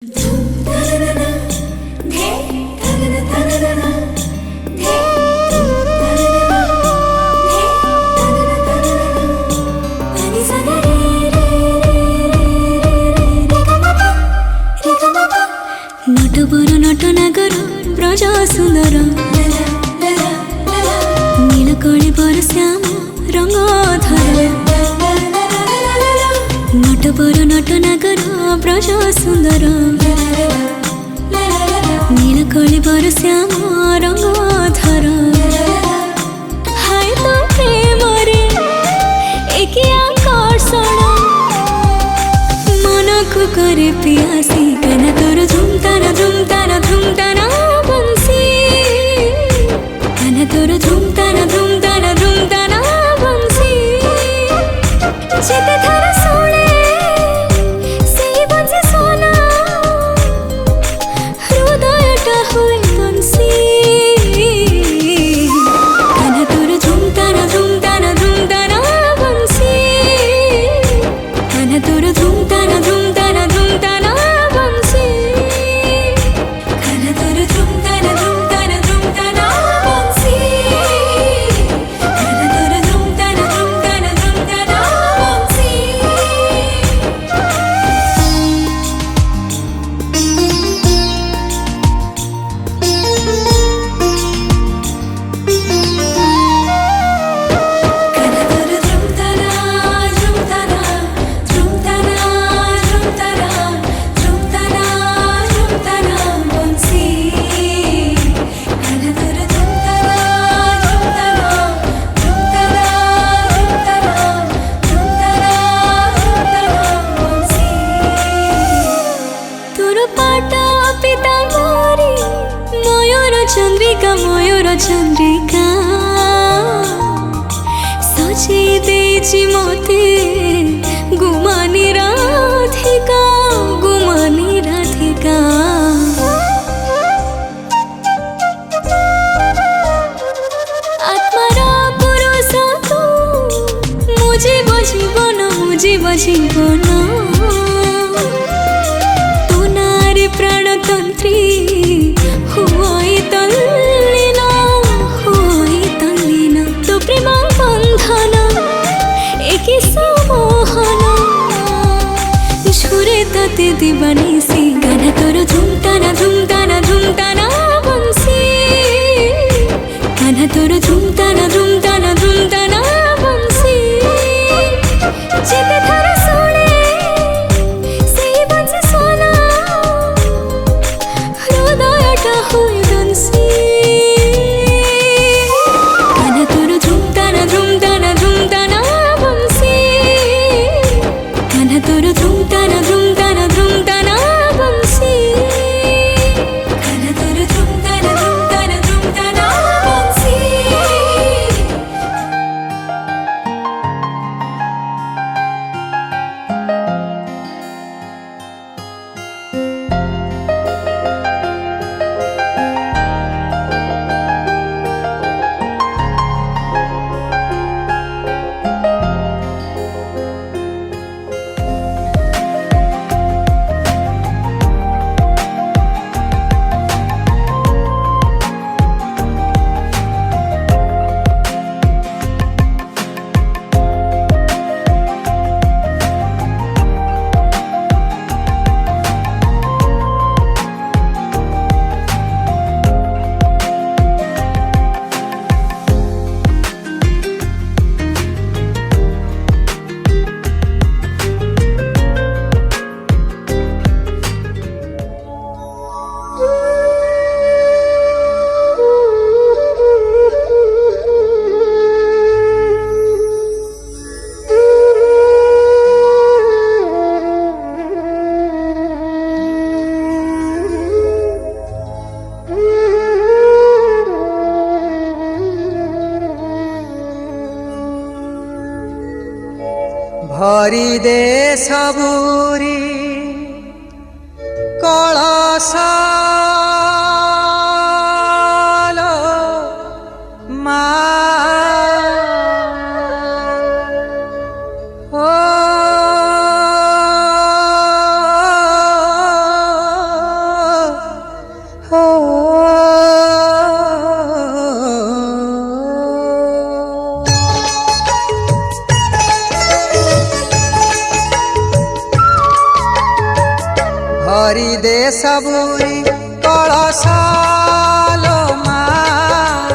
नटबर नटनागर ब्रज सुंदर नीलकली पर श्याम रंगधर नटबर नटनागर ब्रज सुंदर नीलकली पर श्याम रंगधर हाय तो प्रेम रे एक आकर्षण मन को करे पियासी कना तोर झुमताना झुमताना झुमताना बंसी कना तोर झुमताना झुमताना झुमताना बंसी जेते थारा सोने सेही बंसी सोना हृदयटा होय बंसी कना तोर झुमताना झुमताना झुमताना बंसी कना तोर झुमताना झुमताना झुमताना बंसी कना तोर झुमताना झुमताना झुमताना बंसी कना तोर झुमताना झुमताना झुमताना बंसी कना तोर झुमताना झुमताना झुमताना झुमताना झुमताना झुमताना बंसी कना तोर झुमताना झुमताना झुमताना झुमताना झुमताना झुमताना बंसी तोर पाटा पीताम्बरी मयूर चंद्रिका सजै देछि मोते गुमानी राधिका आत्मारा पुरुष तू मुझे बजीवन तू नारी प्राणतंत्री हुई तल्लीन तो प्रेम बंधन एक सम्मोहन झुरे तते दीवानिसी गाना तोर झुमताना झुमताना झुमताना बंसी गाना तोर झुमताना झुमताना झुमताना बंसी जेते थारा सोने सेही बंसी सोना हृदयटा होय बंसी गाना तोर झुमताना झुमताना झुमताना बंसी गाना तोर झुमताना झुमताना झुमताना बंसी गाना तोर झुमताना झुमताना झुमताना बंसी भरी दे सबुरी कलश मा ओ भरी दे सबुरी कलशालो माँ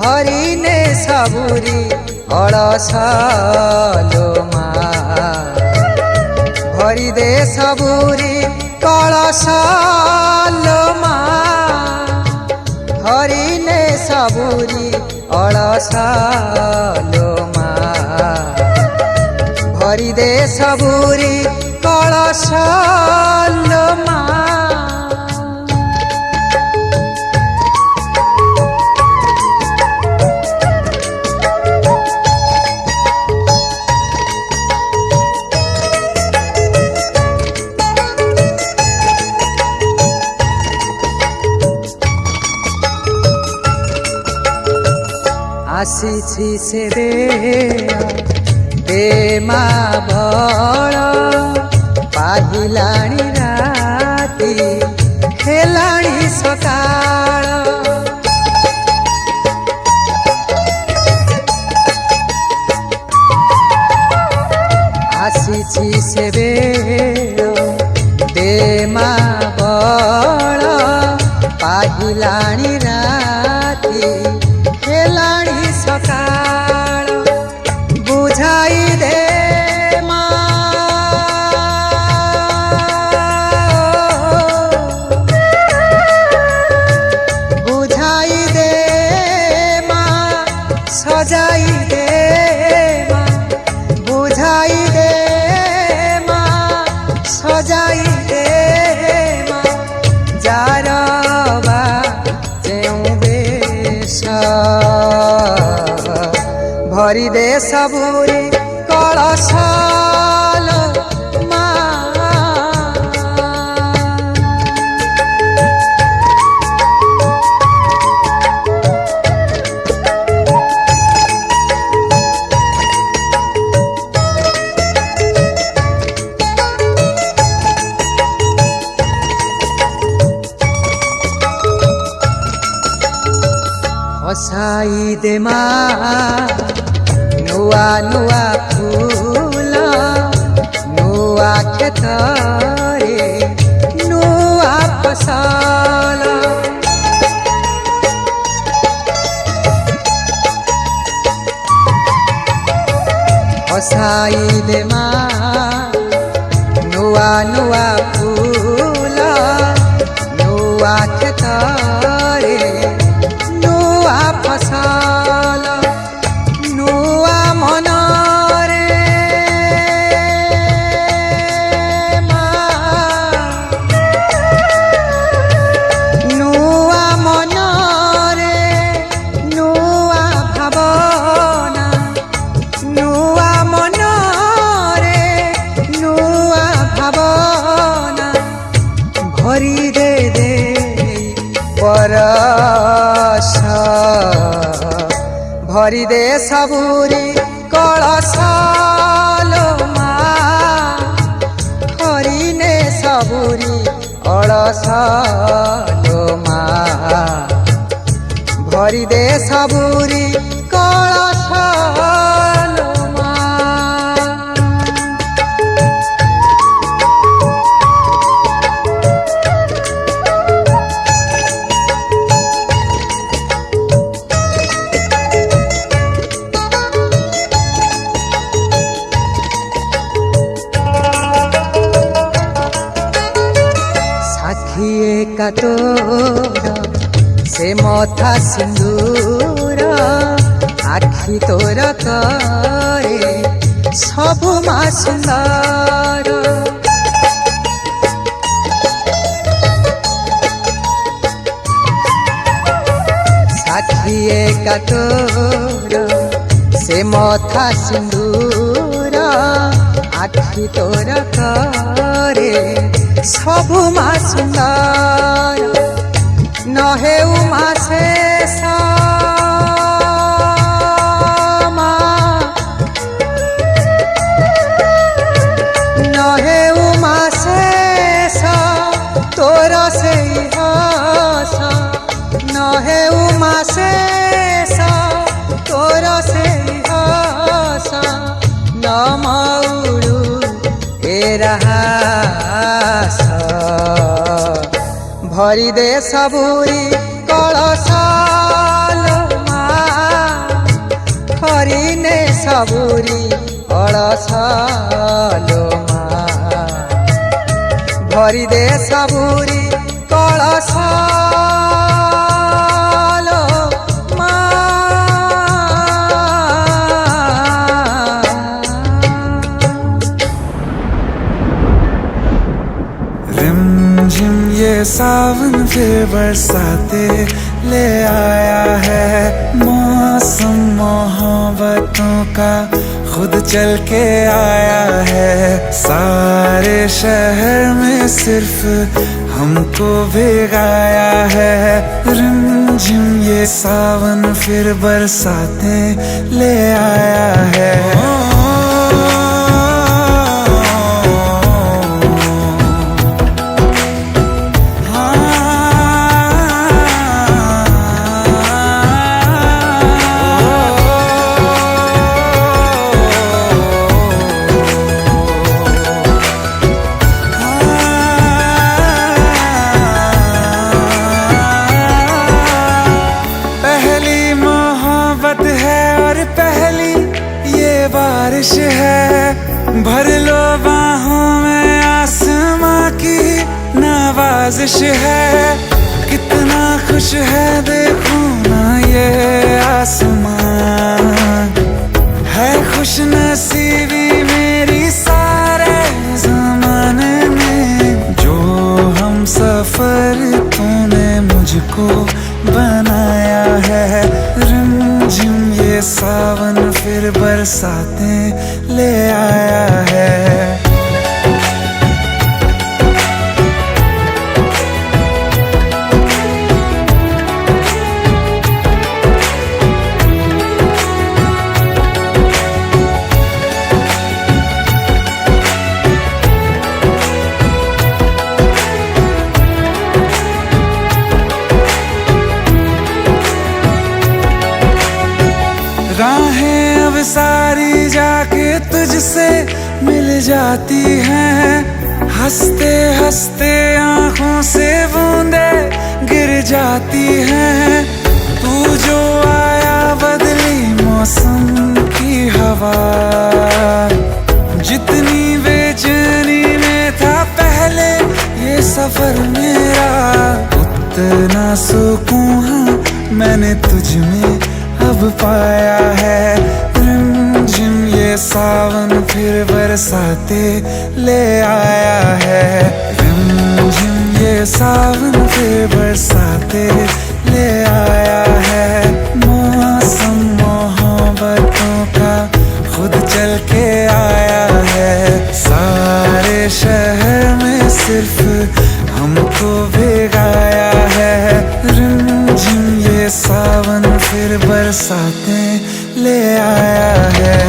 भरी ने सबुरी कलशालो माँ भरी दे सबुरी कलशालो माँ भरी ने सबुरी कलशालो माँ भरी दे सबुरी कलशालो माँ आसीछि से दे माँ बड़ पाहिलाणी राती हेलाणी सकाळ आसीछि से दे माँ बड़ पाहिलाणी राती हेलाणी सकाळ बुझाई दे बुझाई दे माँ सजाई दे माँ बुझाई दे माँ सजाई दे माँ जारबा जेउ बेश भरी दे सबुरी कलशालो माँ हसाई दे माँ नुआ नुआ फूल नुआ खेतरे नुआ फसल हसाई दे माँ नुआ नुआ फूल नुआ खेतरे नुआ फसल नुआ मनरे नुआ मनरे नुआ भावना नुआ मनरे नुआ भावना भरी दे दे परश भरी दे सबुरी कलशालो माँ भरी ने सबुरी कलशालो माँ भरी दे सबुरी कलशालो माँ का तोर से मथा सिंदूर आखि तोर करे सबु मा सुंदर साखिए का तोर से मथा सिंदूर आखि तोर करे सबु मा सुंदर न हेउ मा शेष न हेउ मा शेष तोर से हस न हेउ मा शेष तोर से हस न मौड़ू ए रहा भरी दे सबूरी कलशालो माँ हरिने सबूरी कलशालो माँ भरी दे सबूरी कलशालो रिमझिम ये सावन फिर बरसाते ले आया है। मौसम मोहब्बतों का खुद चल के आया है। सारे शहर में सिर्फ हमको भिगाया है। रिमझिम ये सावन फिर बरसाते ले आया है। बारिश है भर लो बाहों में आसमां की नवाजिश है। कितना खुश है देखो ना ये आसमां है खुश नसीबी मेरी सारे ज़माने में। जो हम सफर तूने मुझको बनाया है। रिमझिम ये सावन फिर बरसाते ले आया है। राहें अब सारी जाके तुझसे मिल जाती हैं। हंसते हंसते आँखों से बूंदे गिर जाती हैं। तू जो आया बदली मौसम की हवा। जितनी बेचैनी में था पहले ये सफर मेरा उतना सुकून मैंने तुझ में अब पाया है। रिमझिम ये सावन फिर बरसाते ले आया है। रिमझिम ये सावन फिर बरसाते ले आया है। मौसम मोहब्बतों का खुद चल के आया है। सारे शहर में सिर्फ हमको भिगाया है। रिमझिम ये सावन फिर बरसाते ले आया है।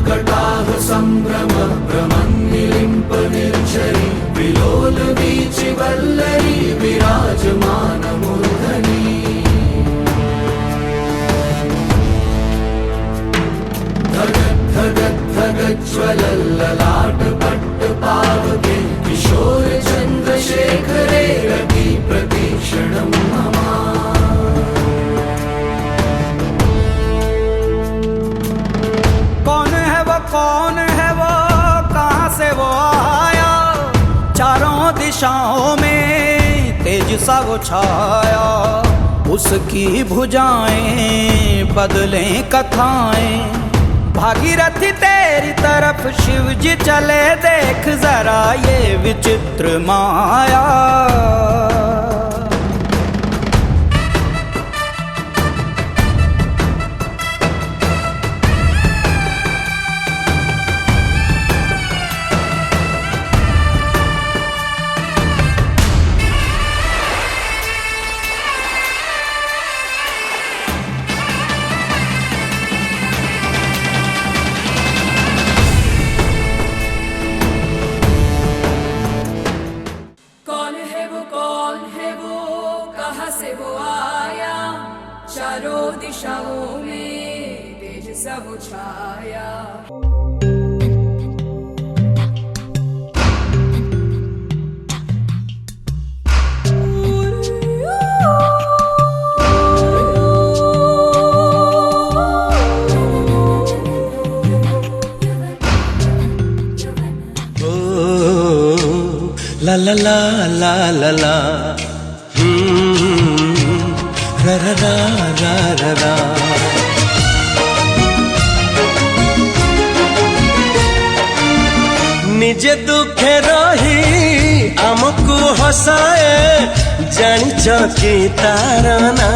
कटाह संभ्रम भ्रमन्निलिम्प निर्झरी विलोल वीचि वल्लरी विराजमान मूर्धनि धगज्ज्वलल्ललाट पट्टपावके किशोर चन्द्रशेखरे रति प्रतीक्षणं मम कौन है वो कहाँ से वो आया चारों दिशाओं में तेज सा वो छाया उसकी भुजाएं बदलें कथाएं भागीरथी तेरी तरफ शिव जी चले देख जरा ये विचित्र माया चारों दिशाओं में तेज सा वो छाया La la la la la la ra ra ra ra ra ra निजे दुखे रही आमको हसाए जानिच कि तार ना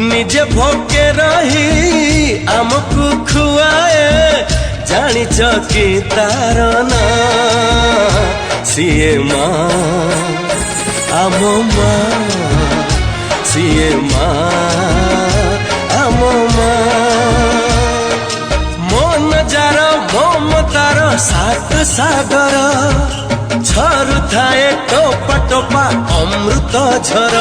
निजे भोके रही आमको खुआए जानिच कि तार ना सीए माँ आम माँ सीए माँ आम माँ मन जार ममतार सात सागर झरु थाए टोपा टोपा अमृत झर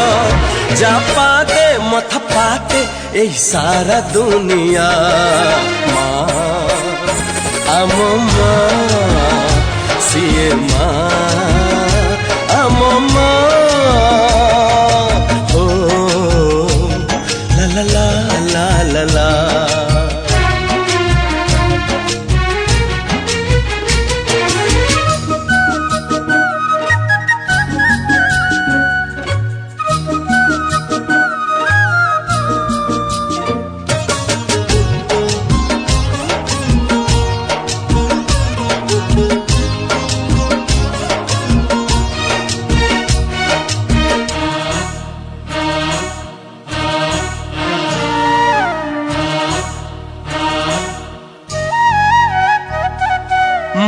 जापा दे मथ पाते यही सारा दुनिया माँ आम माँ सीए माँ आम माँ हो ला ला ला ला ला ला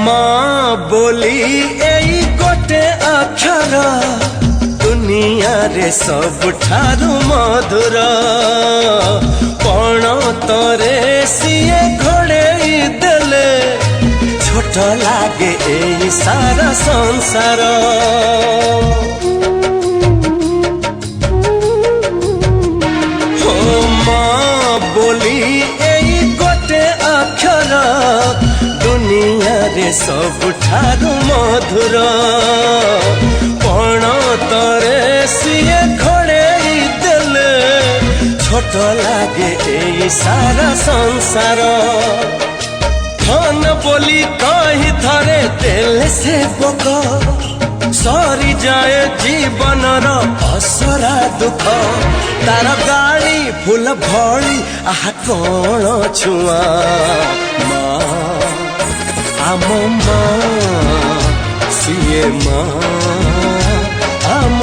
माँ बोली एई गोटे अक्षर दुनिया रे सब ठारू मधुर पण तोरे सिए घोड़े देले छोट लागे एई सारा संसार हो माँ बोली एई गोटे अक्षर दुनिया रे सब ठारू मधुर पण तोरे सिए घोड़े देले छोट लागे एई सारा संसार धन बोली कही थरे देले से पोक सरी जाए जीवनर असरा दुख तार गाड़ी फूल भली आहा कौन छुआ माँ आम माँ सीए माँ आम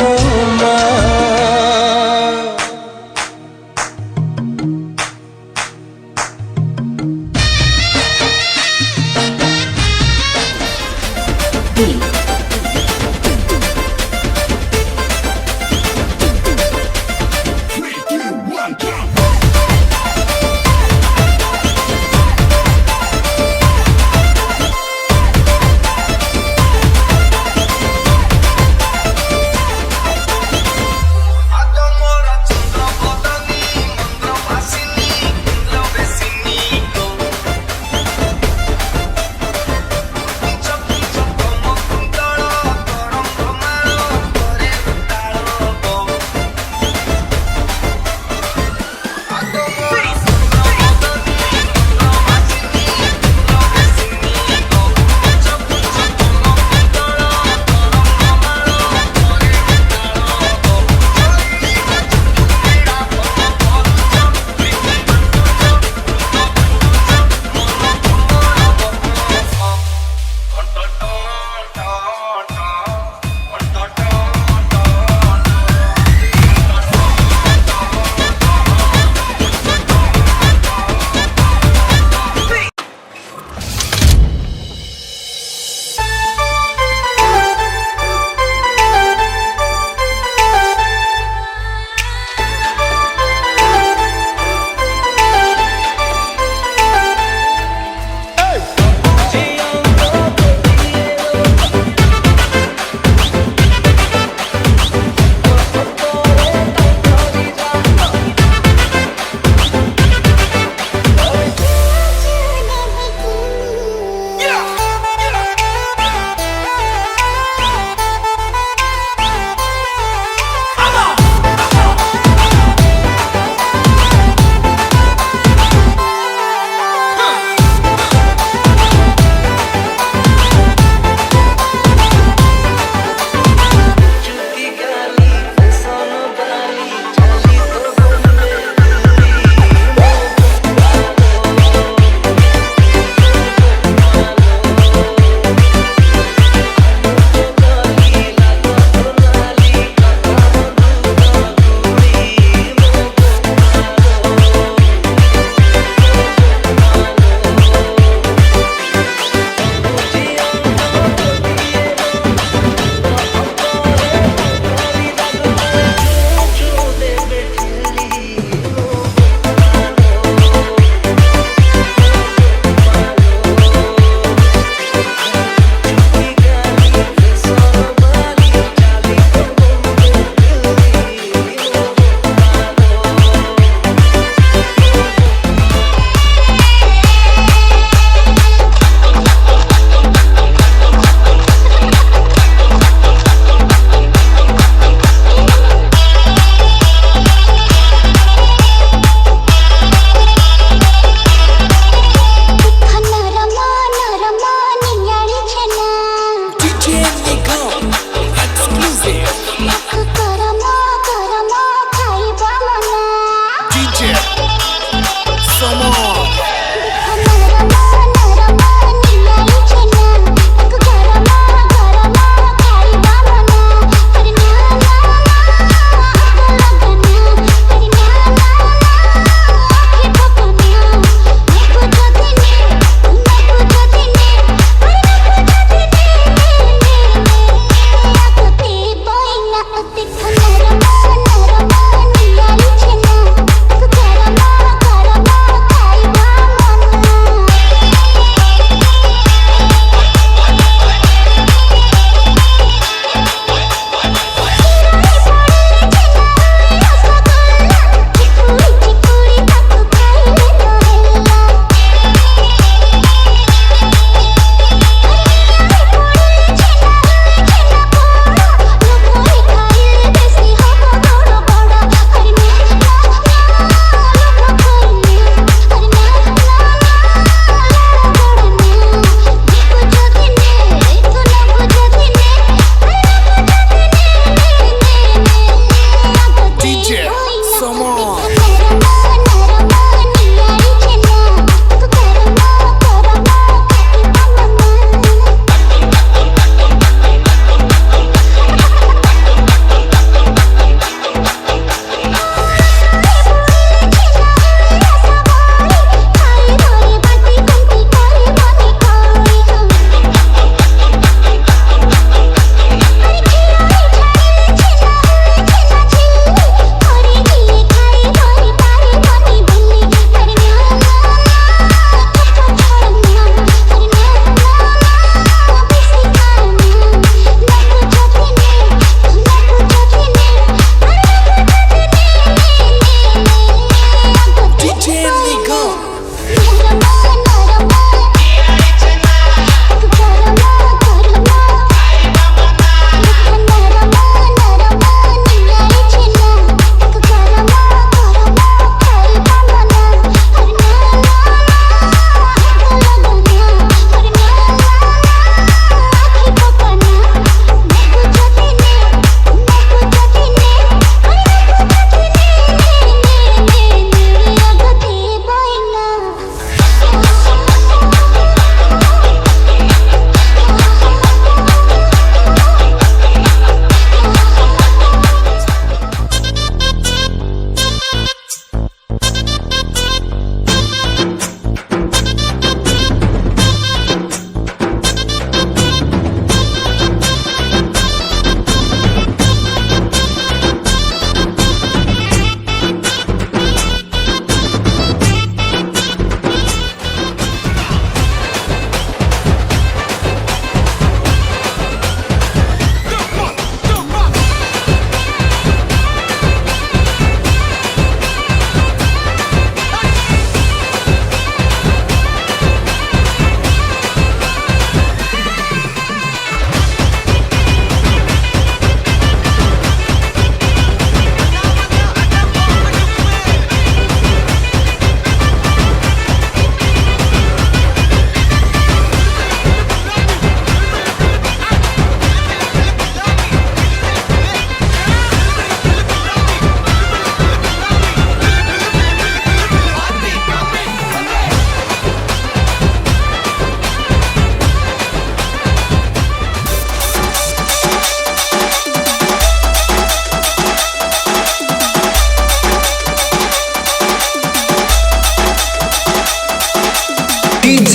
माँ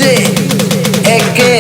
डीजे एके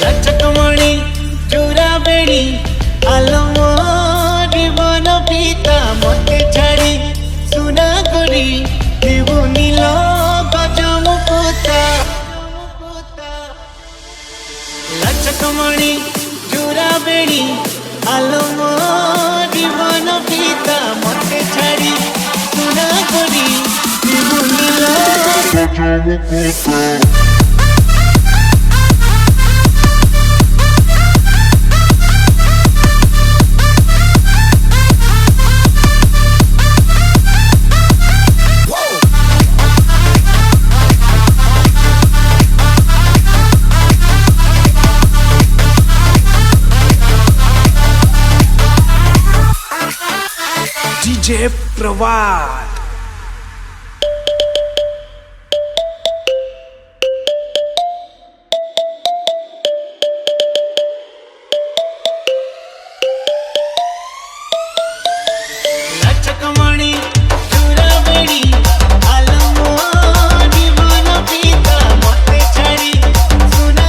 लचकमणी जुरा बेड़ी आलम जीवन पिता मते छाड़ी सुना करी जीवनीला डीजे प्रवाद लचकमणी जुरा बेड़ी आलम जीवन पिता मते छाड़ी सुना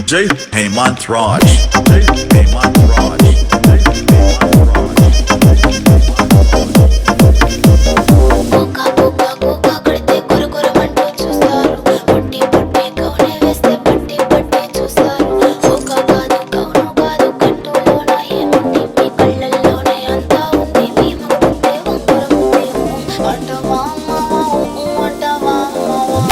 DJ Hemant Raj. Hemant Raj. పోకా పోకా పోకా కొడితే కొరకొరమంటూ చూస్తారు పట్టి పట్టి కౌనే వేస్తే పట్టి పట్టి చూస్తారు పోకా కాదు కౌను కాదు కట్టులోన ఏముంది మీ కళ్ళల్లోనే అంతా ఉంది మీ ముక్కుంటే వంకరముందే అంటవా మావా అంటవా మావా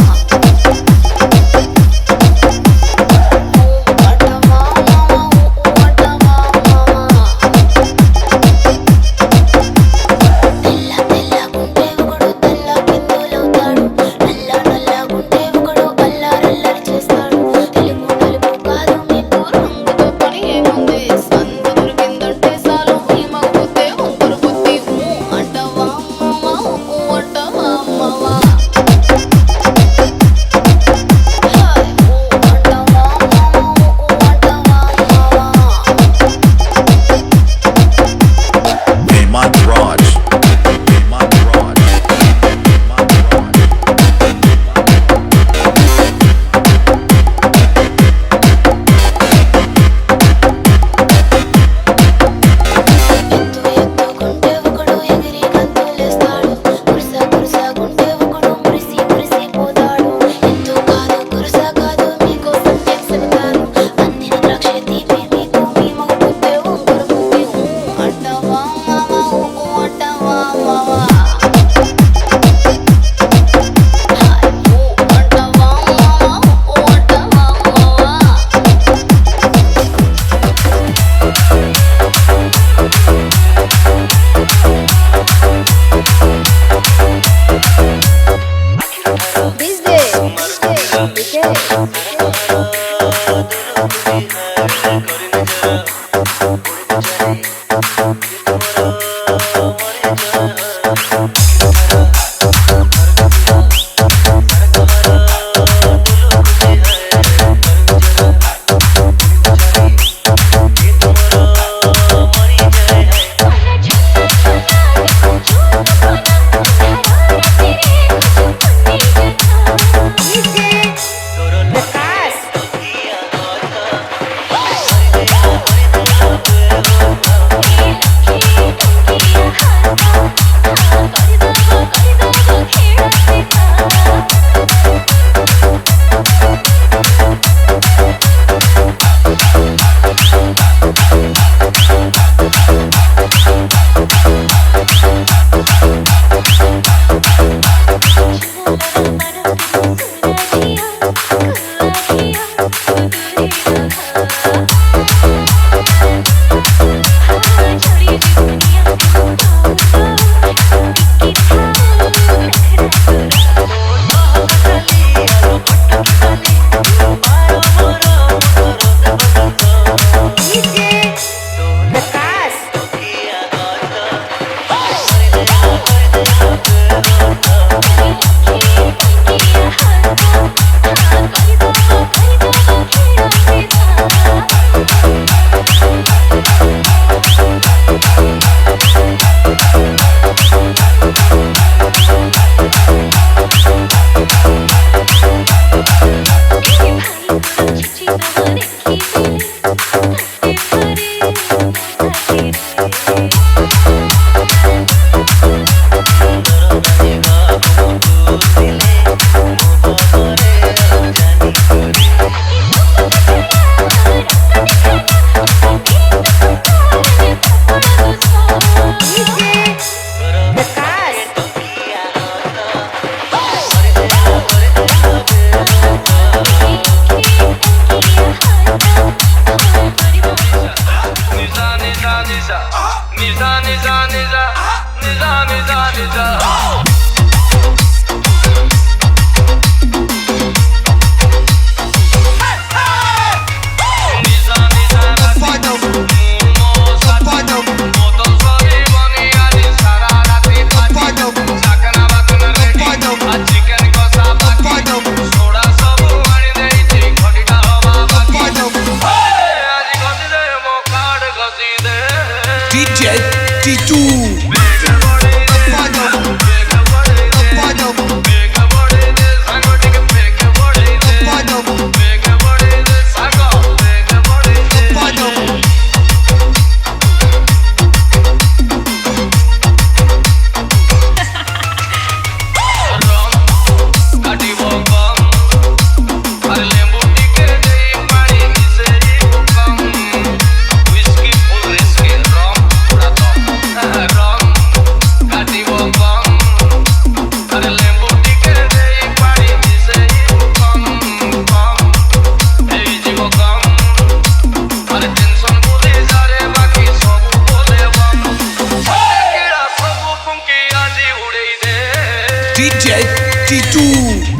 Go. 22.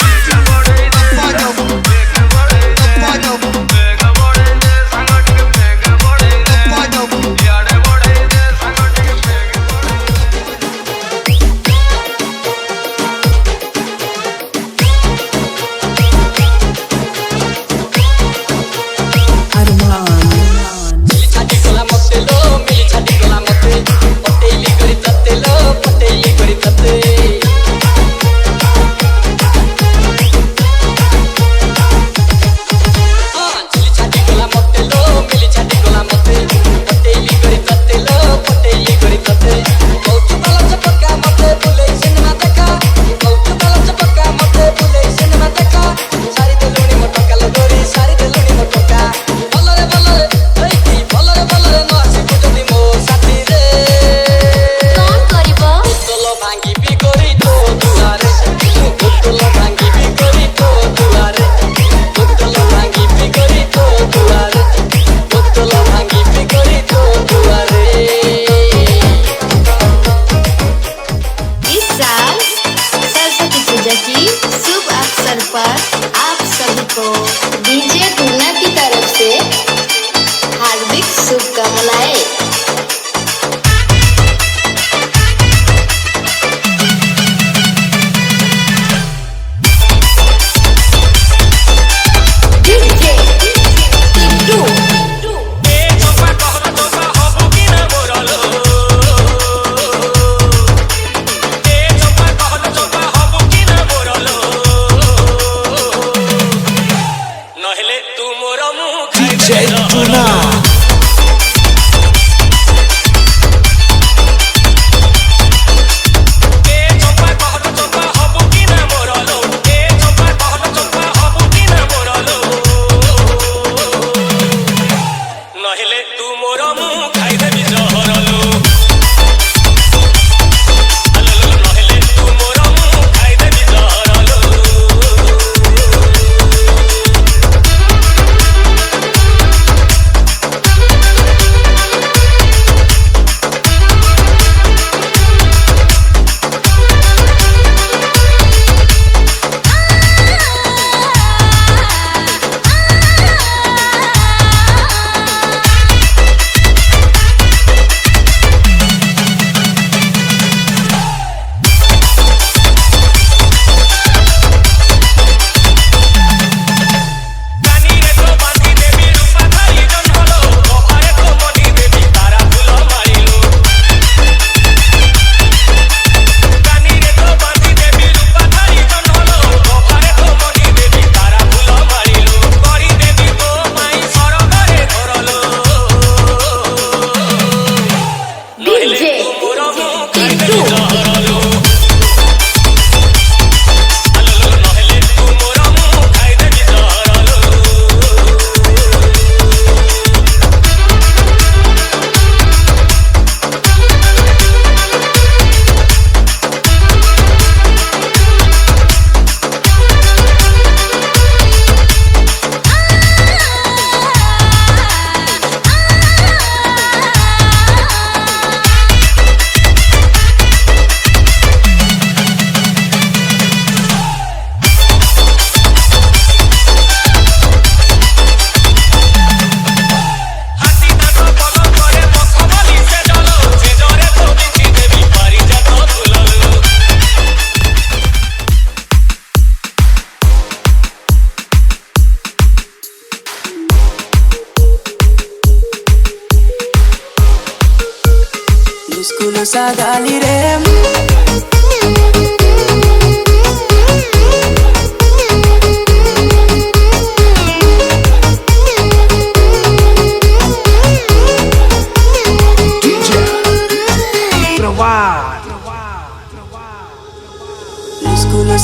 sagali rem.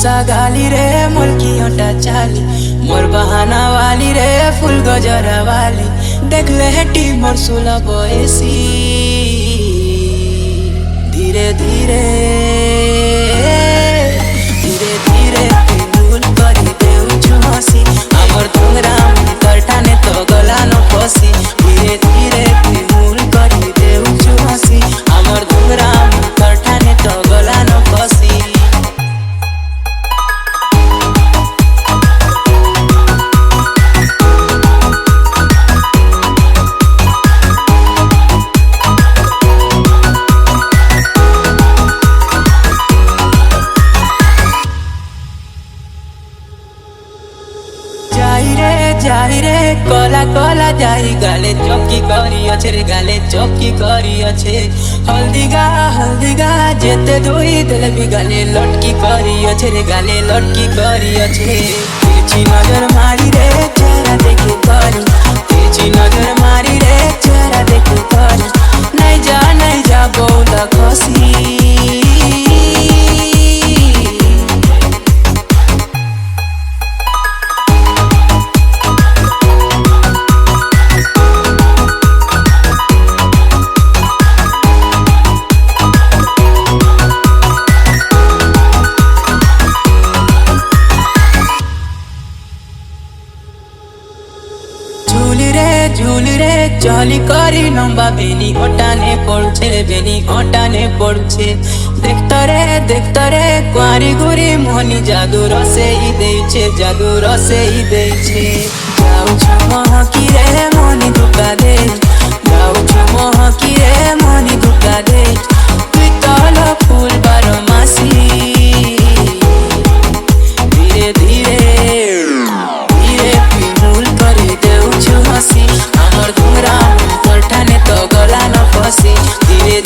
Sagali re mulki hota chali mor bahana wali re full gajara wali dekh le heti mor sula boesi धीरे धीरे धीरे धीरे भूल करी देउ छुसी हमर तोरा करठाने तो गला न फसी धीरे धीरे भूल करी देउ छुसी हमर तोरा करठाने तो गला न फसी কলা যাই গালে চকি করি আছে রে গালে চকি করি আছে হলদি গা যেতে ধুই দেলে বি গালে লটকি করি আছে রে গালে লটকি করি আছে তিরছি নজর মারি রে চেহারা দেখে করি তিরছি নজর মারি রে চেহারা দেখে করি নাই যা বউলা খসি চলি করি লম্বা বেনি ওটানে পড়ছে বেনি ওটানে পড়ছে দেখতরে কুয়ারি গুরি মোহনি জাদু রসেই ଦେଇছে যাଉଛୁ মহকি রে মনি ধোকা দে যাଉଛୁ মহকি রে মনি ধোকা দে তুই তল ফুল বারো মাসি ধীরে ধীরে তুই মূল করে দেଉଛୁ হসি আমার ঘুমরা তোরঠানে তো গলা ন ফসি ধীরে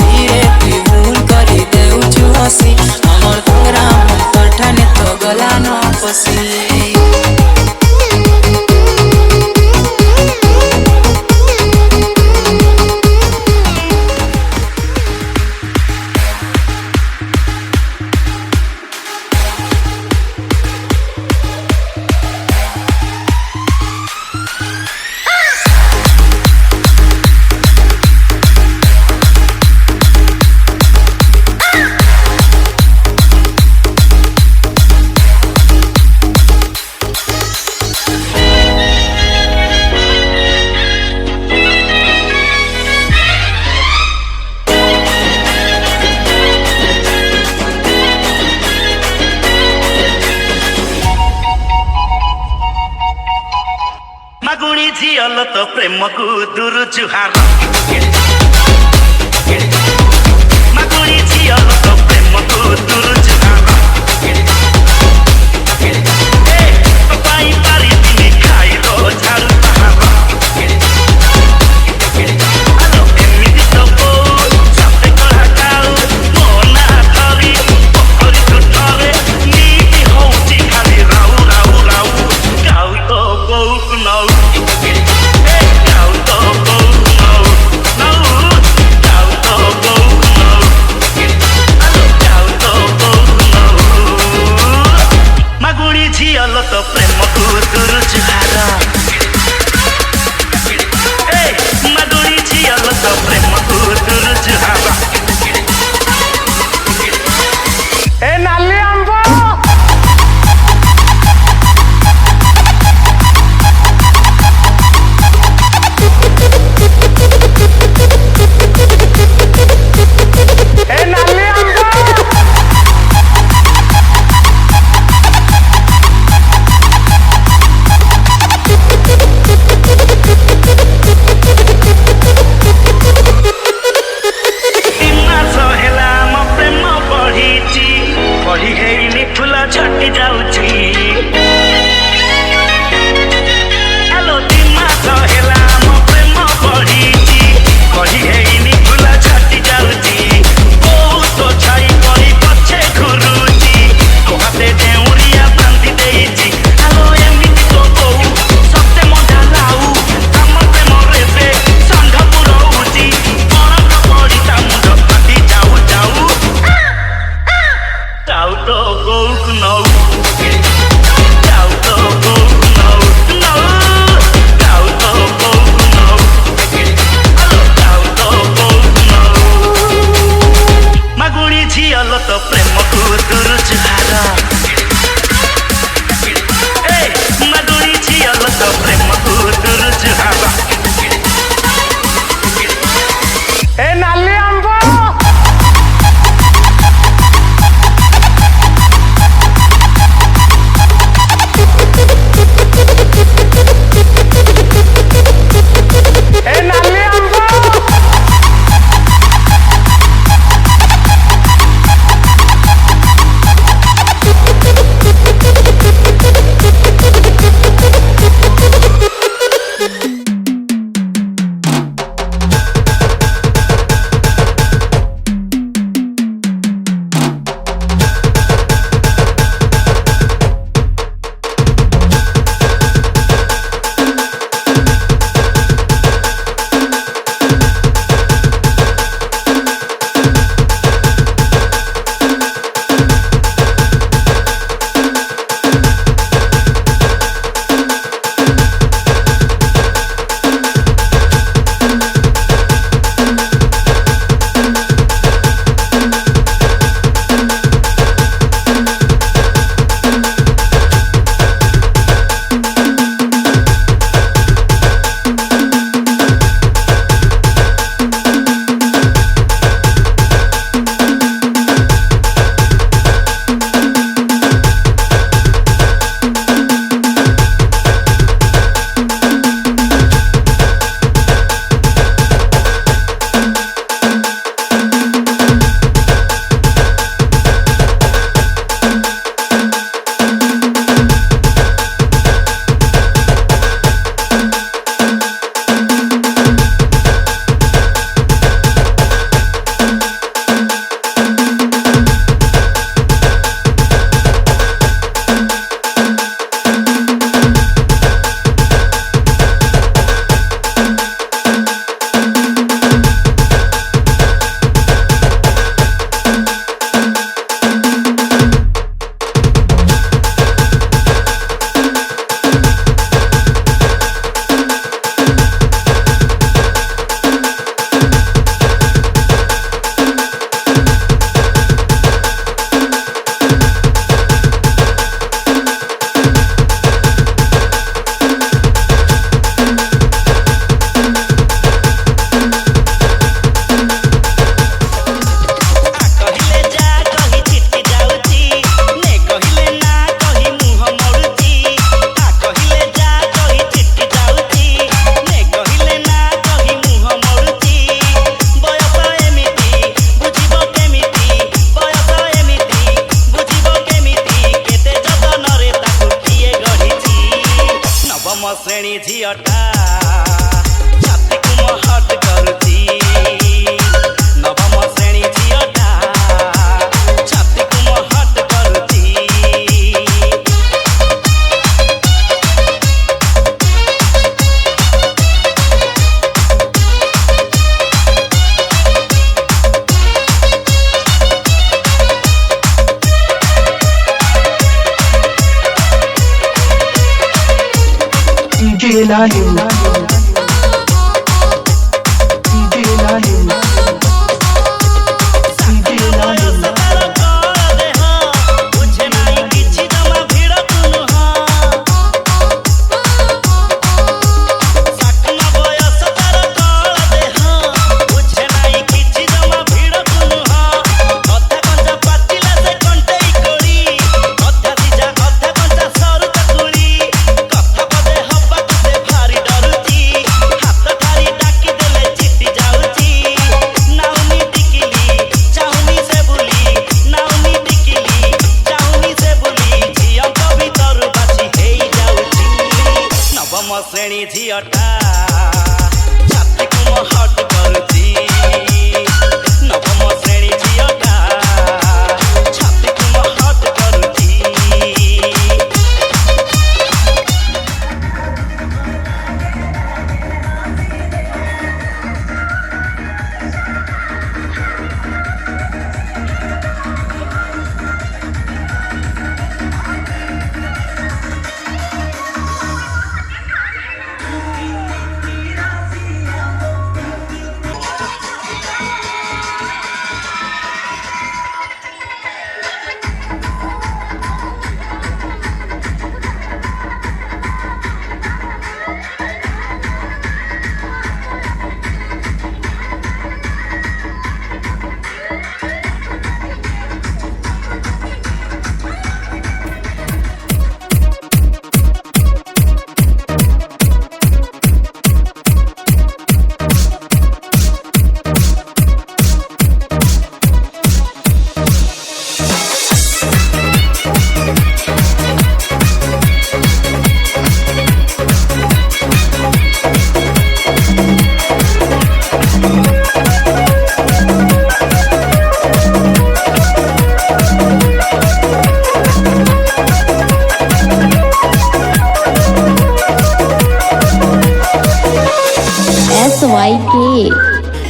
তুই ভুল করে দেউଛୁ হসি আমার ঘুমরা তোরঠানে তো গলা ন ফসি ମାଗୁଣି ଝିଅଲ ତ ପ୍ରେମକୁ ଦୂର ଜୁହାର ମାଗୁଣି ଝିଅଲ ତ ପ୍ରେମକୁ ଦୂର ଜୁହାର ପାଇଁ ପାରିବିନି ଖାଇର ଝାଡୁ ପାହାର ଏମିତି ତ ସାଥେ କଳା କାଉ ମୋ ନା ଧରି ପୋଖରୀ ତୁଠରେ ନିତି ହଉଛି ଖାଲି ରାଉ ରାଉ ରାଉ କାଉ ତ ବୋଉକୁ ନଉ श्रेणी झीटा छाती को हट करुची नवम श्रेणी झीटा छाती को हट करुची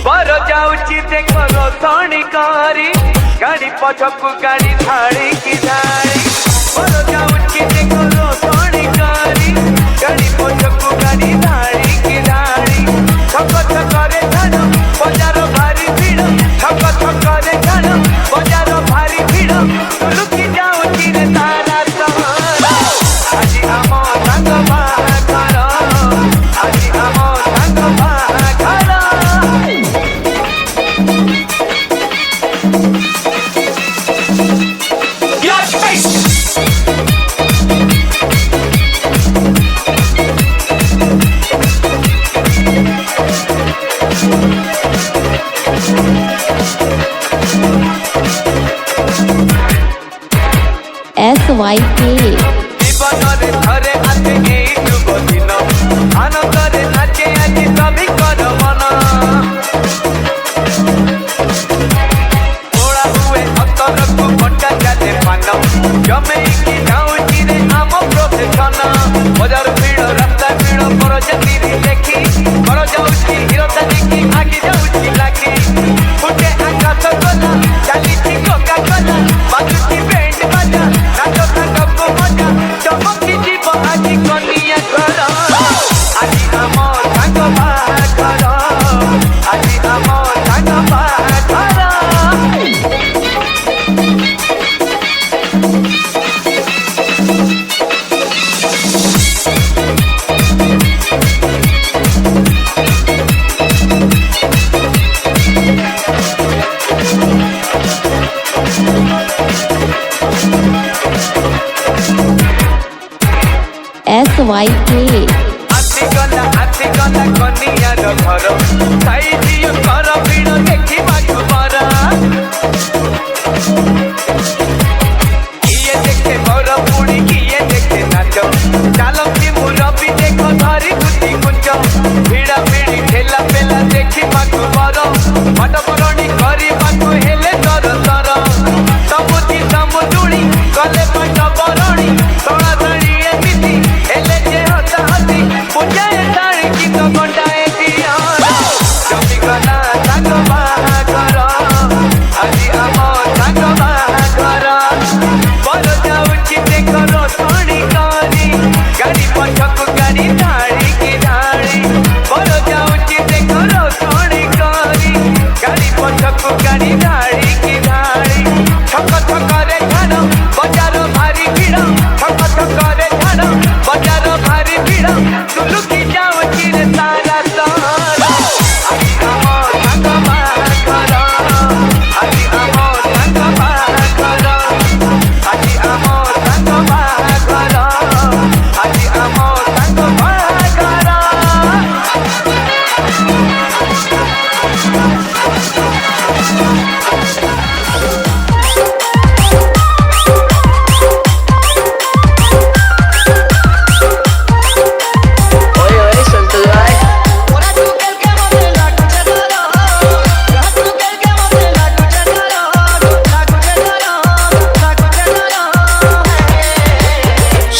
बर जाऊची देखो रोसणी करी गाड़ी पछकू गाड़ी धाड़ी की धाड़ी बर जाऊची देखो रोसणी करी गाड़ी पछकू गाड़ी धाड़ी की धाड़ी छक छकरे ठाण बजार भारी भीड़ छक छकरे ठाण बजार भारी भीड़ लुकी जाऊची रे तारा सहर आज आम संग बाघर आज आम संग बाघर SYK জীবনরে ধরে আছে এই শুভ দিন আনন্দরে নাচে আছি সবই কর মন ওড়া হুয়ে অন্তরকু ঘন্টা চালে পান জমেইকি যাউছি রে আম প্রফেশন বজার ভিড় রাস্তা ভিড় পর জাতিরি দেখি পর যাউছি হিরতা দেখি আগে যাউছি লাগি ফুটে আকাশ গলা চালিছি কোকা কোলা বাজুছি ব্যান্ড বাজা নাচ থাকব মজা চমকি জীব আজি কনিয়া ঘর আজি আম সাঙ্গ বাঘর আজি আম সাঙ্গ বাঘর SYK ଆସିଗଲା କନିଆର ଘର ସାଇ ଝିଅଙ୍କର ଭିଡ଼ ଦେଖିବାକୁ ବର କିଏ ଦେଖେ ବର ପୁଣି କିଏ ଦେଖେ ନାଚ ଚାଲନ୍ତି ମୁଁ ରବି ଦେଖ ଧରି କୁଟି କୁଞ୍ଚ ଭିଡ଼ା ଭିଡ଼ି ଠେଲା ପେଲା ଦେଖିବାକୁ ବର ମଟ ବରଣୀ କରିବାକୁ ହେଲେ ତର ତର ସବୁଠି ସମୁଦୁଳି ଗଲେ ପାଟ ବରଣୀ ତଳା ଧରି ଏମିତି ହେଲେ ଯେ ହତା ହତି ପୂଜାଏ ତାଣି ଗୀତ ଗଣ୍ଡାଏ ଦିଅ ଜମିଗଲା ସାଙ୍ଗ ବାହାଘର ଆଜି ଆମ ସାଙ୍ଗ ବାହାଘର ବର ଯାଉଛି ଦେଖ ରୋଷଣୀ କରି ଗାଡ଼ି ପଛକୁ ଗାଡ଼ି ଧାଡ଼ି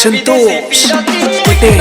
संतोष पटेल।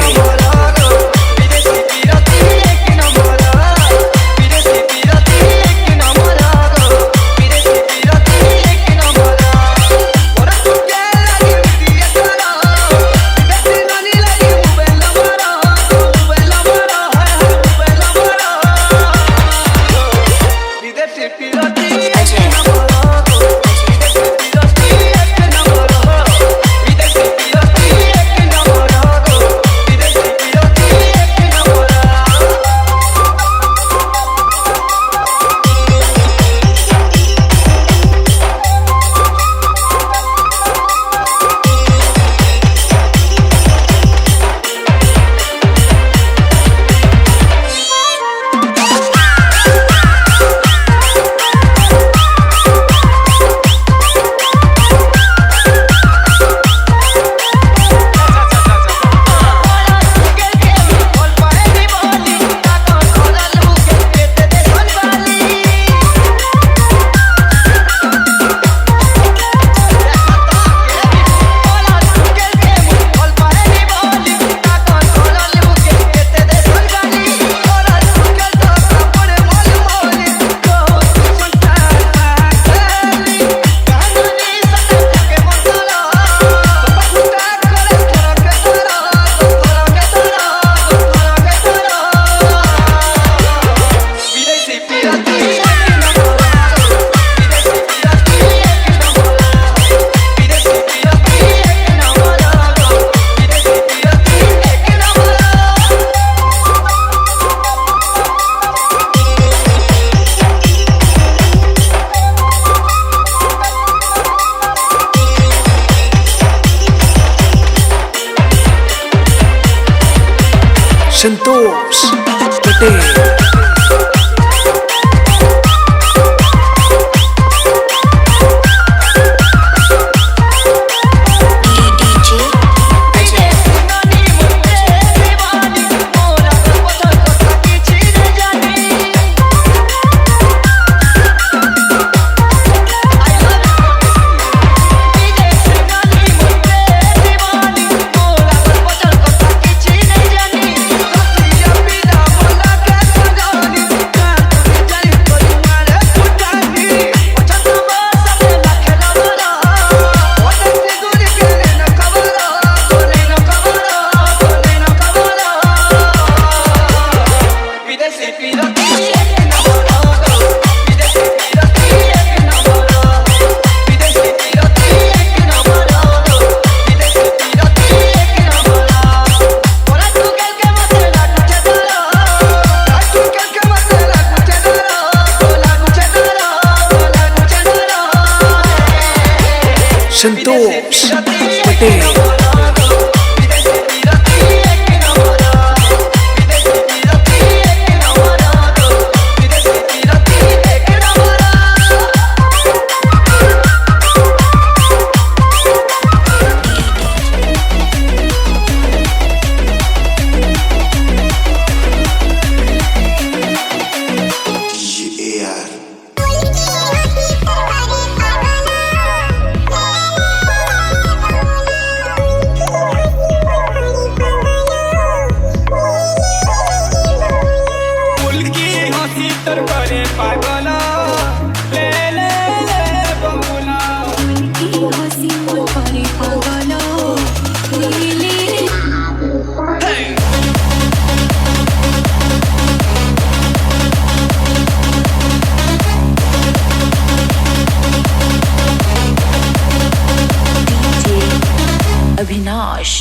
संतोष पटेल। संतोष पटेल। अविनाश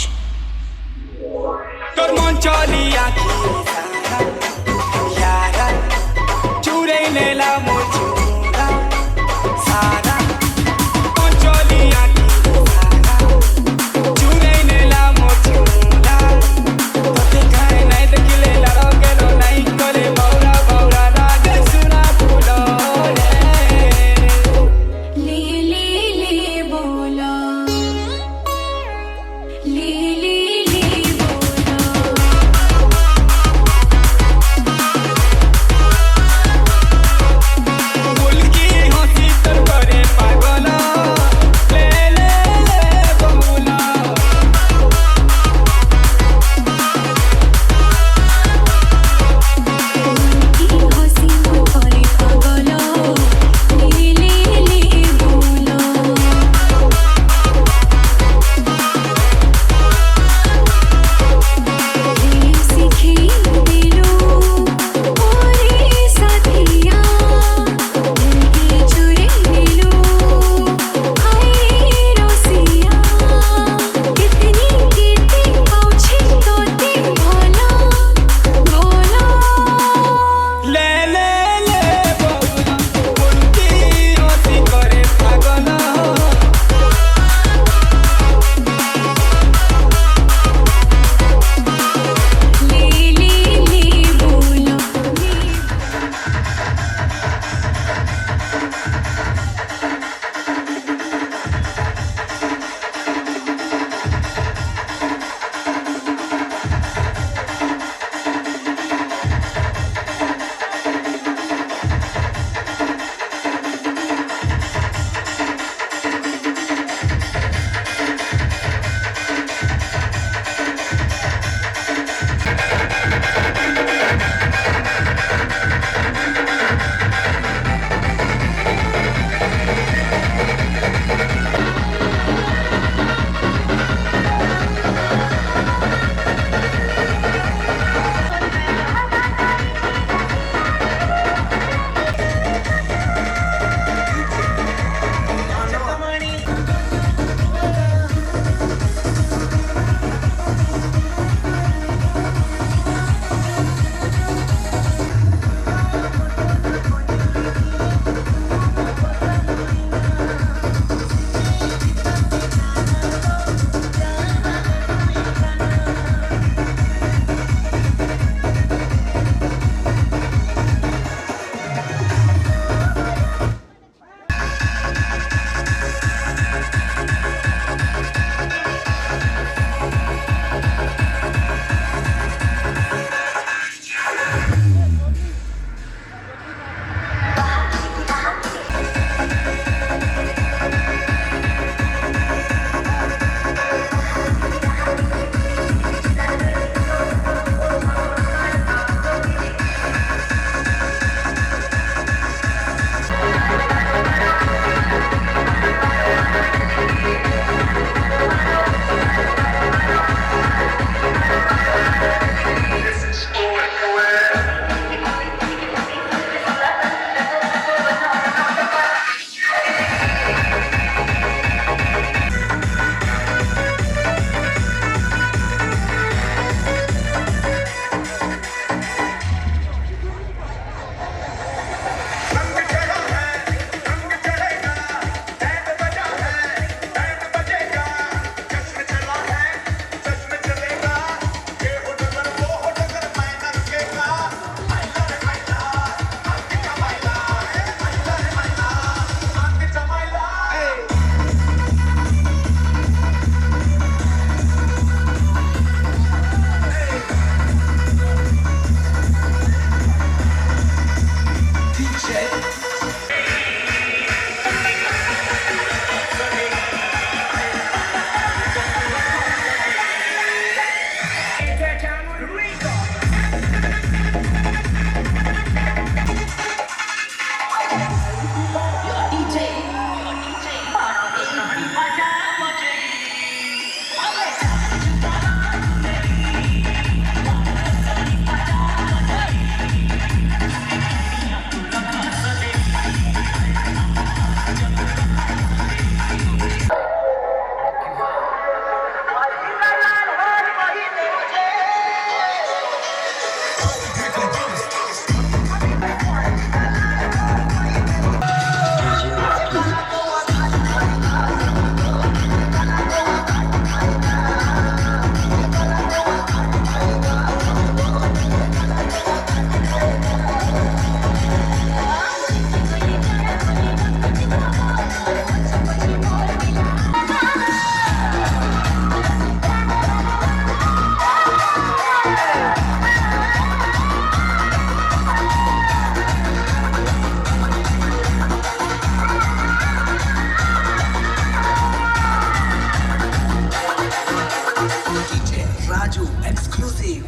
exclusive.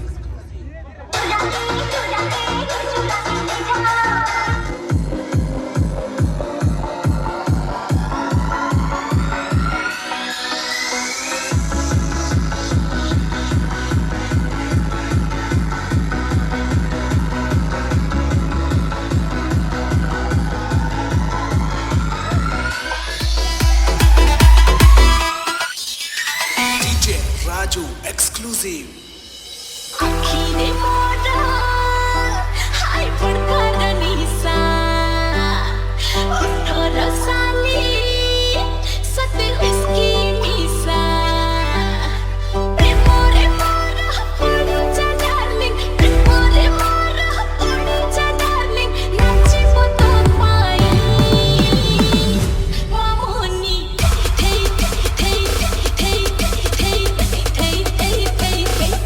आखिरे मोरा हाय पडकार निसा उठो रसाली सते विस्की मिसा प्रेमोरे मोरा पडुचा डार्लिंग प्रेमोरे मोरा पडुचा डार्लिंग नाचिबो तो पाई मामुनी हे हे हे हे हे हे हे हे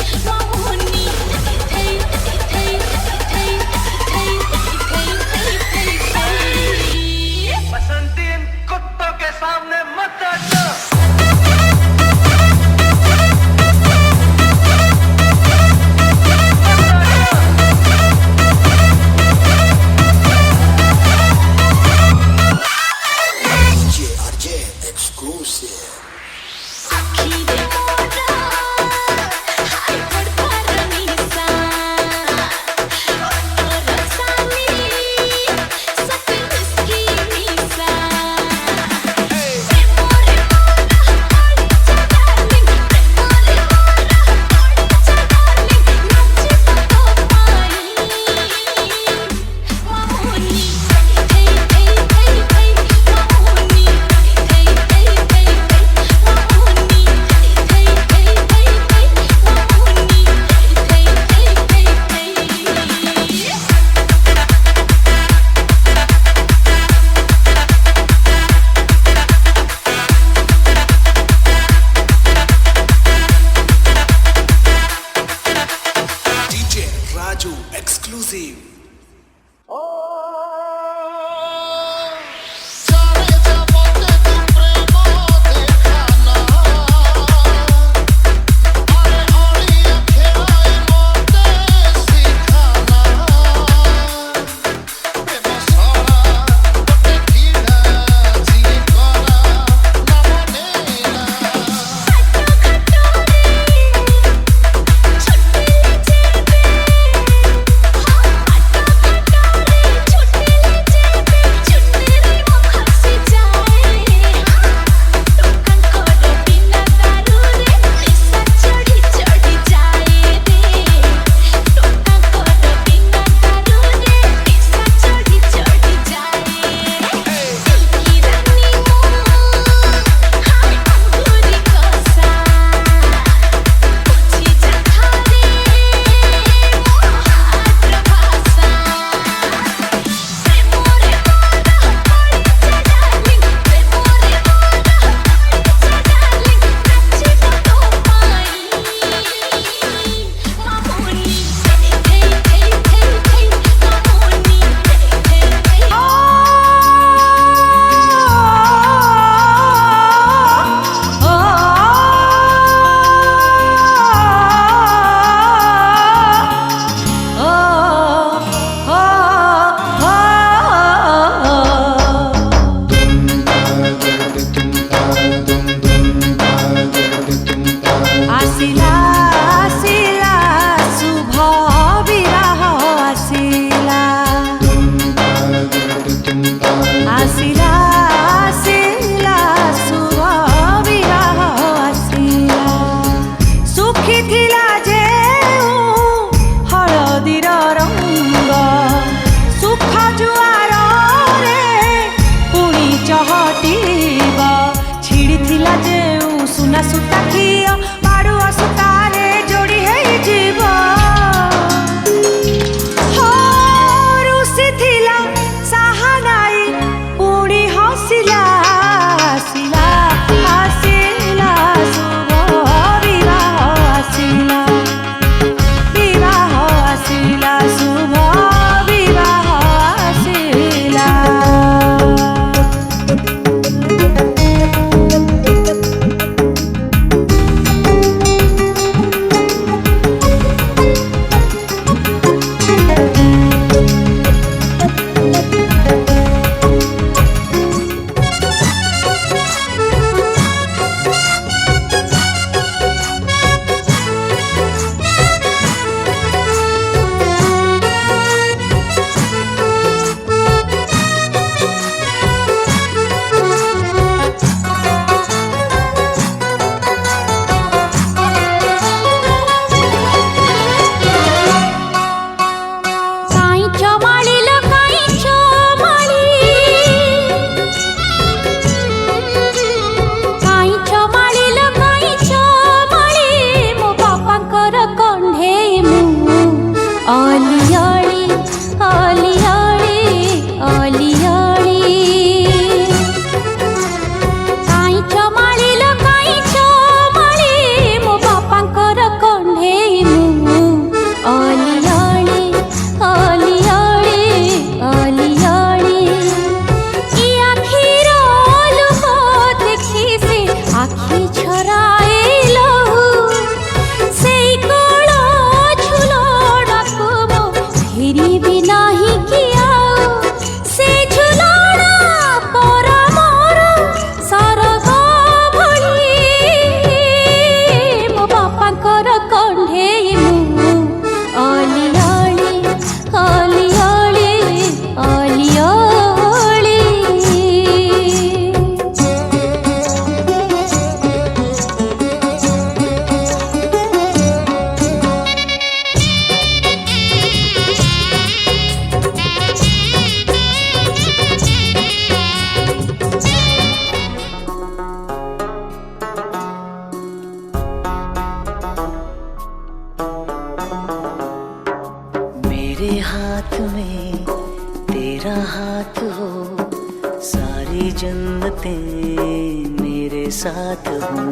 जन्नतें मेरे साथ हो,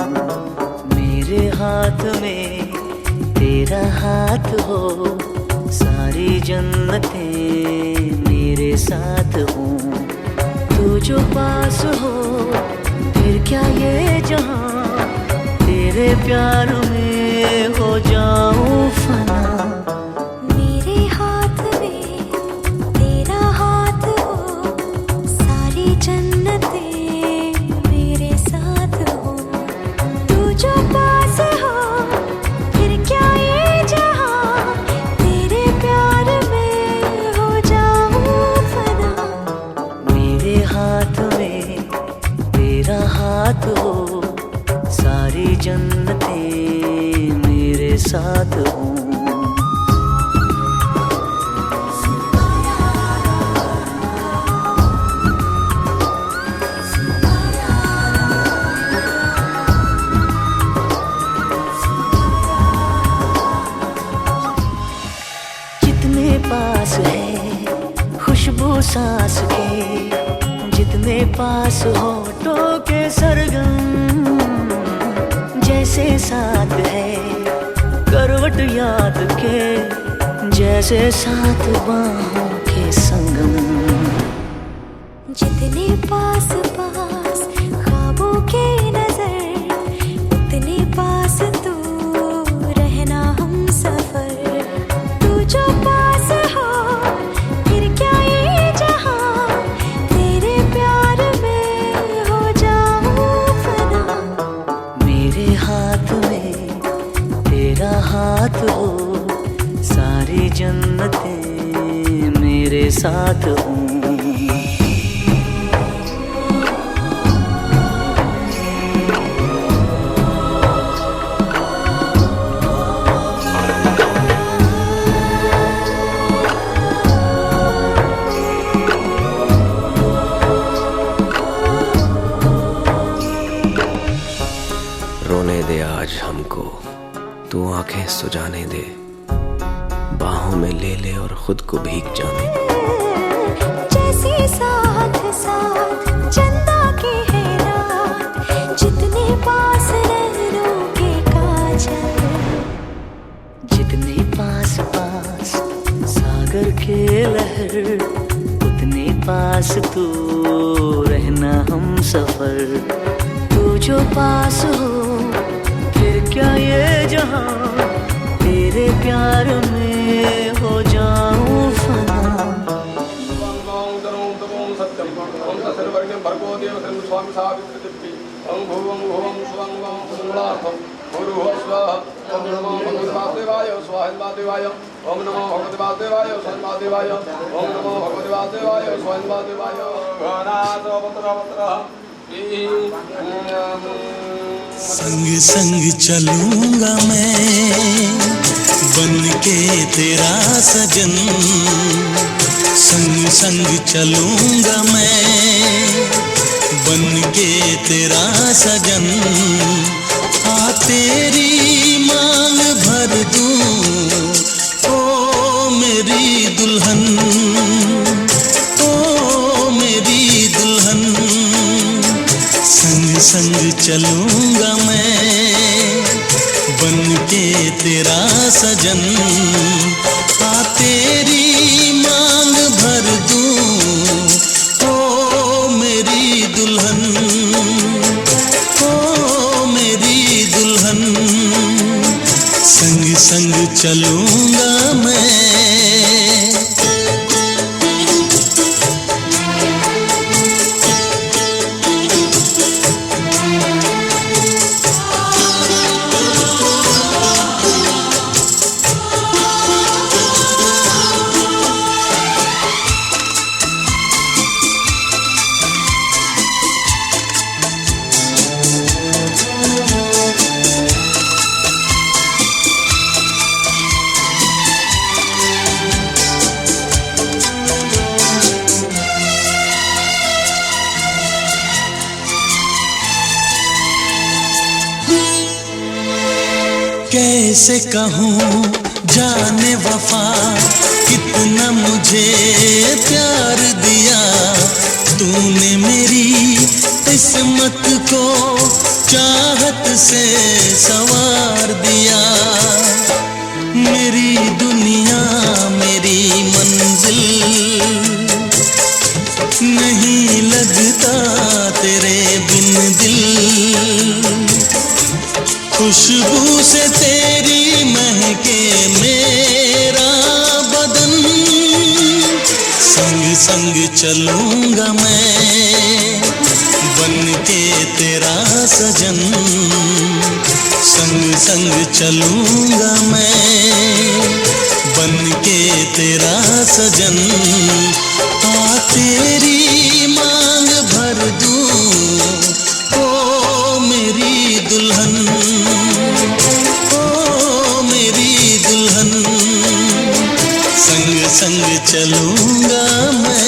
मेरे हाथ में तेरा हाथ हो, सारी जन्नतें मेरे साथ हो। तू जो पास हो फिर क्या ये जहां, तेरे प्यार में हो जाऊं फना। मेरे हाथ में तेरा हाथ हो, सारी जन्नतें मेरे साथ हो। तू जो पास हो फिर क्या ये जहां, तेरे प्यार में हो जाऊं फना। मेरे हाथ में तेरा हाथ हो, सारी जन्नतें मेरे साथ हो। जितने पास है खुशबू सांस के, जितने पास होठों के सरगम, जैसे साथ है करवट याद के, जैसे साथ बाहों के संगम। जितने पास पास ख्वाबों के नजर, उतने पास तू रहना हम सफर। तू जो पास हो फिर क्या ये जहां, तेरे प्यार में हो जाऊं फना। मेरे हाथ में तेरा हाथ हो, सारी जन्नतें मेरे साथ हो। रोने दे आज हमको, तू आंखें सुजाने दे, बाहों में ले ले और खुद को भीग जाने दे। जैसे साथ साथ चंदा की है रात, जितने पास नैनों के काजल। जितने पास पास सागर के लहर, उतने पास तू रहना हम सफर। तू जो पास हो फिर क्या ये जहां, तेरे प्यार में हो जाऊं फना। संग संग चलूंगा मैं बन के तेरा सजन, संग संग चलूंगा मैं बन के तेरा सजन। आ तेरी मांग भर दूं ओ मेरी दुल्हन, ओ मेरी दुल्हन। संग संग चलूंगा मैं बन के तेरा सजन। आ तेरी मांग भर दूं ओ मेरी दुल्हन, ओ मेरी दुल्हन। संग संग चलूंगा मैं। कैसे कहूँ जाने वफा कितना मुझे प्यार दिया तूने मेरी किस्मत को चाहत से संवार दिया। मेरी दुनिया मेरी मंजिल, नहीं लगता तेरे बिन दिल। खुशबू से तेरी महके मेरा बदन, संग संग चलूंगा मैं बन के तेरा सजन। संग संग चलूंगा मैं बन के तेरा सजन। आ तेरी मांग भर दूं ओ मेरी दुल्हन, ओ मेरी दुल्हन। संग संग चलूंगा मैं।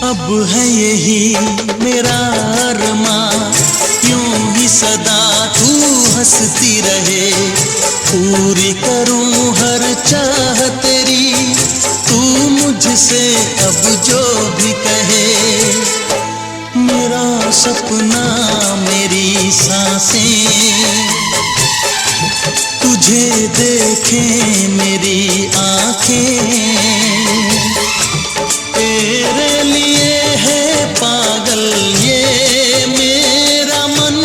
अब है यही मेरा अरमां, यूं ही सदा तू हंसती रहे। पूरी करूं हर चाह तेरी, तू मुझसे अब जो भी कहे। मेरा सपना मेरी सांसें, तुझे देखें मेरी आंखें। तेरे लिए है पागल ये मेरा मन।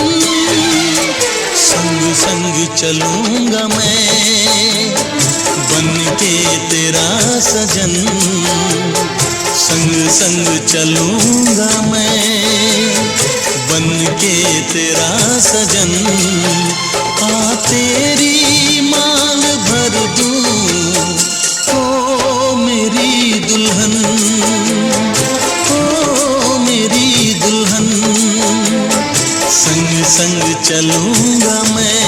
संग संग चलूंगा मैं बन के तेरा सजन। संग संग चलूंगा मैं बन के तेरा सजन। आ तेरी मांग भर दूं ओ मेरी दुल्हन, ओ मेरी दुल्हन। संग संग चलूंगा मैं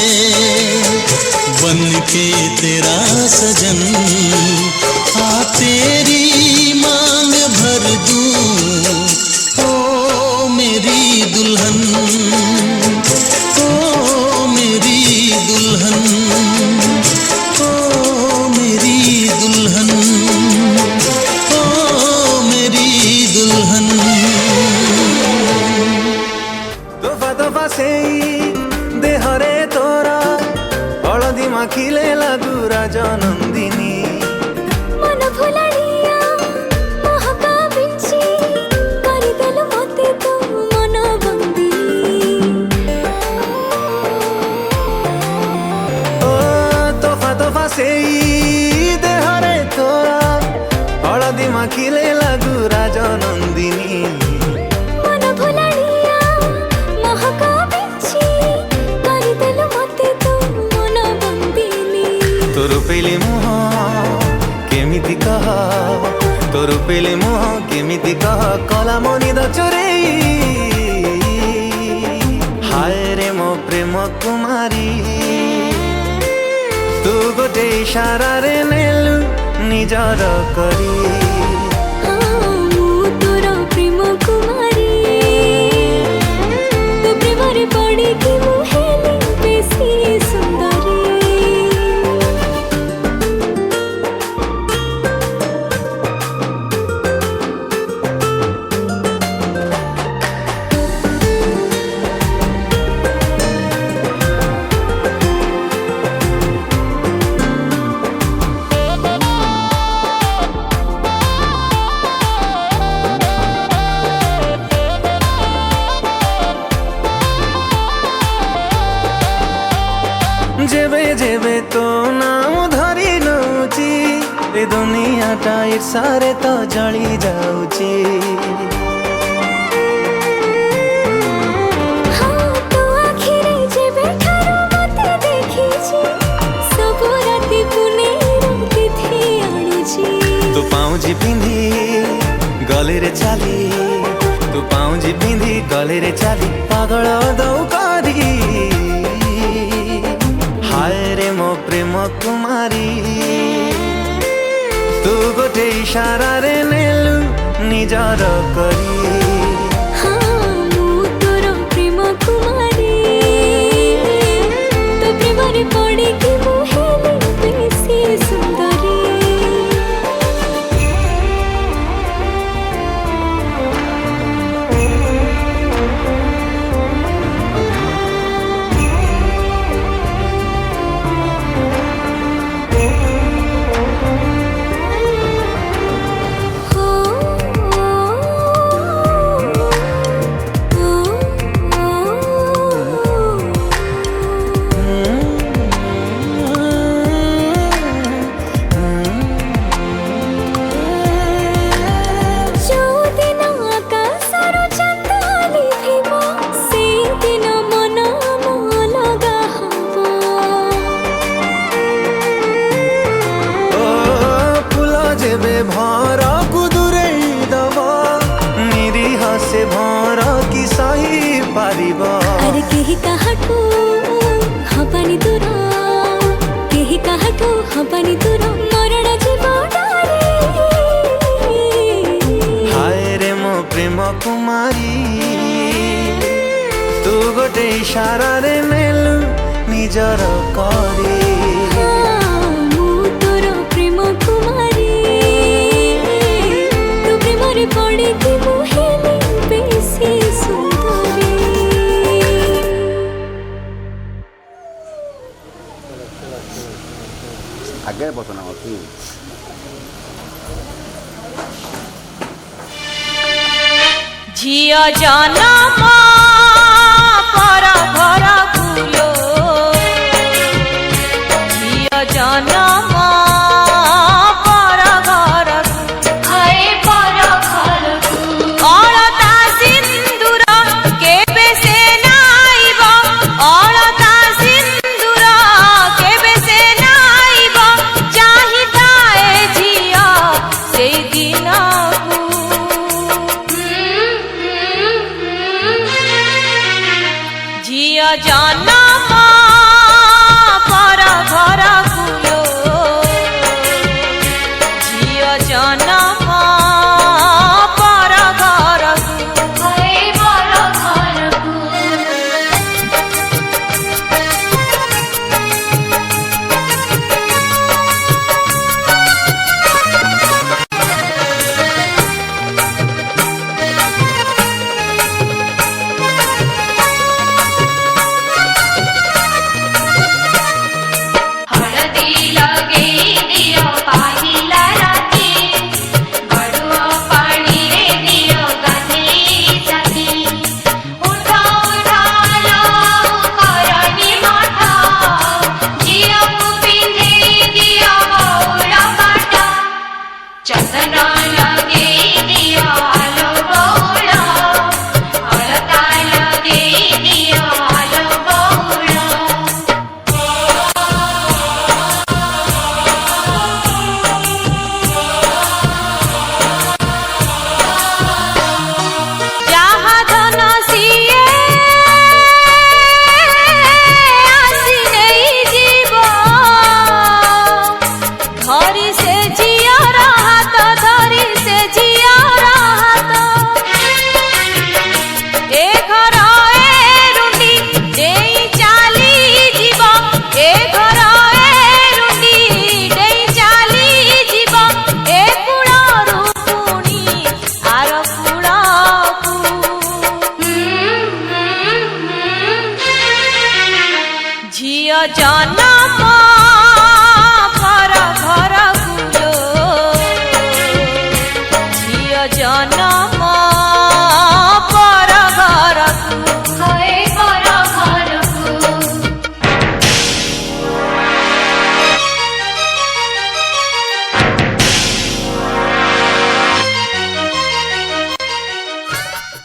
बन के तेरा सजन। आ तेरी मांग भर दूं ओ मेरी दुल्हन, ओ मेरी दुल्हन, ओ मेरी दुल्हन, ओ मेरी दुल्हन। तोफा तोफा सेई देहरे तोरा, हलदी माखिले लागू राजनंदिनी। मन भुलाड़िया महका बिंची, करिदेलु मते तो मन बंदिनी। ओ तोफा तोफा सेई देहरे तोरा, हलदी माखिले लागू राजनंदिनी। मन भुलाड़िया महका बिंची, करिदेलु मते तो मन बंदिनी। तोर पेले मुह केमिति कह, तोर पेले मुह केमिति कह, कला मनिद चोरेई। हाय रे मो प्रेम कुमारी, तू गोटे इशारा रे नेलु निजर करी। मु तोर प्रेम कुमारी, तू प्रेमरे पड़ी कि मु हेली बेसी सुंदरी। जेबे जेबे तो नाम धरी नौची, ए दुनियाटा ईर्षारे तो जली जाउची। हाँ तो आखिरे जेबे ठारो मते देखिची, सब राति पुनेर तिथि आणुची। पाउजी पिंधी गले रे चाली तू पाउजी पिंधी गले रे चाली पागल दौ करी हाय रे मो प्रेम कुमारी तू गोटे इशारा रे नेलु निजार करी प्रेम कुमारी तो प्रेम पड़ी कि बेसी सुंदरी अरे केही काहाठू हबानी दूर केही काहाठू हबानी दूर मरण जीवनारे हाय रे मो प्रेम कुमारी तू गोटे इशारा रे नेलु निजर करी मु तोर प्रेम कुमारी तू प्रेम रे पड़ी कि मु हेली बेसी सुंदरी आगे बसना होती झिया जाना पर घर फूलो झिया जाना पर घर हाय पर घर अलता सिंदूर केबे से नाइब अलता सिंदूर केबे से नाइब चाहिदा ए झिया से दिन झिया जाना पर घर फूलो झिया जाना पर घर हाय पर घर हळदी लगे दियो पाहिला राती गडुआ पाणी रे दियो गाधी जाती उठा उठा लो करणी माठा जियो पिंधे दियो बौला पाटा चंदन लगे दियो आलो बौला अलता लगे दियो आलो बौला जहाँ धन सिए आसी नहीं जीव धरी से जिया हाथ धरी से जिया हाथ ए घर ए रुंडी देई चाली जीव ए घर ए रुंडी देई चाली जीव ए कुळरू पुणी आर कुळकू झिया जन्म